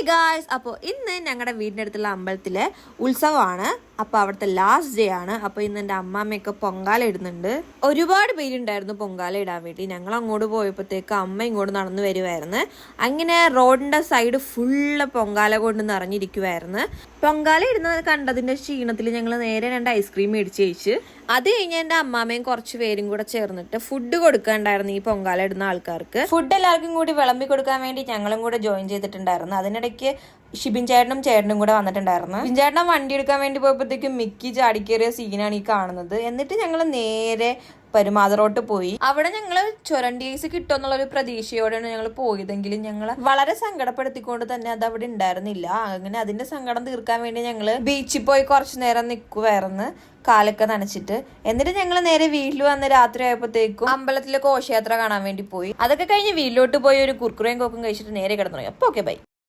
Guys, അപ്പോൾ ഇന്ന് ഞങ്ങളുടെ വീടിൻ്റെ അടുത്തുള്ള അമ്പലത്തിലെ ഉത്സവമാണ്. അപ്പോൾ അവിടുത്തെ ലാസ്റ്റ് ഡേ ആണ്. അപ്പോൾ ഇന്ന് എൻ്റെ അമ്മാമ്മയൊക്കെ പൊങ്കാല ഇടുന്നുണ്ട്. ഒരുപാട് പേരുണ്ടായിരുന്നു പൊങ്കാല ഇടാൻ വേണ്ടി. ഞങ്ങൾ അങ്ങോട്ട് പോയപ്പോഴത്തേക്ക് അമ്മ ഇങ്ങോട്ട് നടന്നു വരുമായിരുന്നു. അങ്ങനെ റോഡിൻ്റെ സൈഡ് ഫുള്ള് പൊങ്കാല കൊണ്ട് നിറഞ്ഞിരിക്കുമായിരുന്നു. പൊങ്കാല ഇടുന്നത് കണ്ടതിൻ്റെ ക്ഷീണത്തിൽ ഞങ്ങൾ നേരെ 2 ഐസ്ക്രീം മേടിച്ച് കഴിച്ച്. അത് കഴിഞ്ഞ് എൻ്റെ അമ്മാമ്മയും കുറച്ച് പേരും കൂടെ ചേർന്നിട്ട് ഫുഡ് കൊടുക്കാണ്ടായിരുന്നു ഈ പൊങ്കാല ഇടുന്ന ആൾക്കാർക്ക്. ഫുഡ് എല്ലാവർക്കും കൂടി വിളമ്പി കൊടുക്കാൻ വേണ്ടി ഞങ്ങളും കൂടെ ജോയിൻ ചെയ്തിട്ടുണ്ടായിരുന്നു. അതിനിടയ്ക്ക് ഷിബിൻ ചേട്ടനും കൂടെ വന്നിട്ടുണ്ടായിരുന്നു. ഷിബിൻ ചേട്ടൻ വണ്ടി എടുക്കാൻ വേണ്ടി പോയപ്പോഴത്തേക്കും മിക്കി ചാടിക്കേറിയ സീനാണ് ഈ കാണുന്നത്. എന്നിട്ട് ഞങ്ങൾ നേരെ പെരുമാതറോട്ട് പോയി. അവിടെ ഞങ്ങള് ചുരണ്ടി ഐസ് കിട്ടുമെന്നുള്ളൊരു പ്രതീക്ഷയോടെയാണ് ഞങ്ങൾ പോയതെങ്കിലും ഞങ്ങളെ വളരെ സങ്കടപ്പെടുത്തിക്കൊണ്ട് തന്നെ അത് അവിടെ ഉണ്ടായിരുന്നില്ല. അങ്ങനെ അതിന്റെ സങ്കടം തീർക്കാൻ വേണ്ടി ഞങ്ങള് ബീച്ചിൽ പോയി കുറച്ചു നേരം നിൽക്കുമായിരുന്നു, കാലൊക്കെ നനച്ചിട്ട്. എന്നിട്ട് ഞങ്ങൾ നേരെ വീട്ടിൽ വന്ന് രാത്രി ആയപ്പോഴത്തേക്കും അമ്പലത്തിലെ ഘോഷയാത്ര കാണാൻ വേണ്ടി പോയി. അതൊക്കെ കഴിഞ്ഞ് വീട്ടിലോട്ട് പോയി ഒരു കുർക്കുറയും കോക്കും കഴിച്ചിട്ട് നേരെ കിടന്നു. അപ്പൊ ഓക്കെ ബൈ.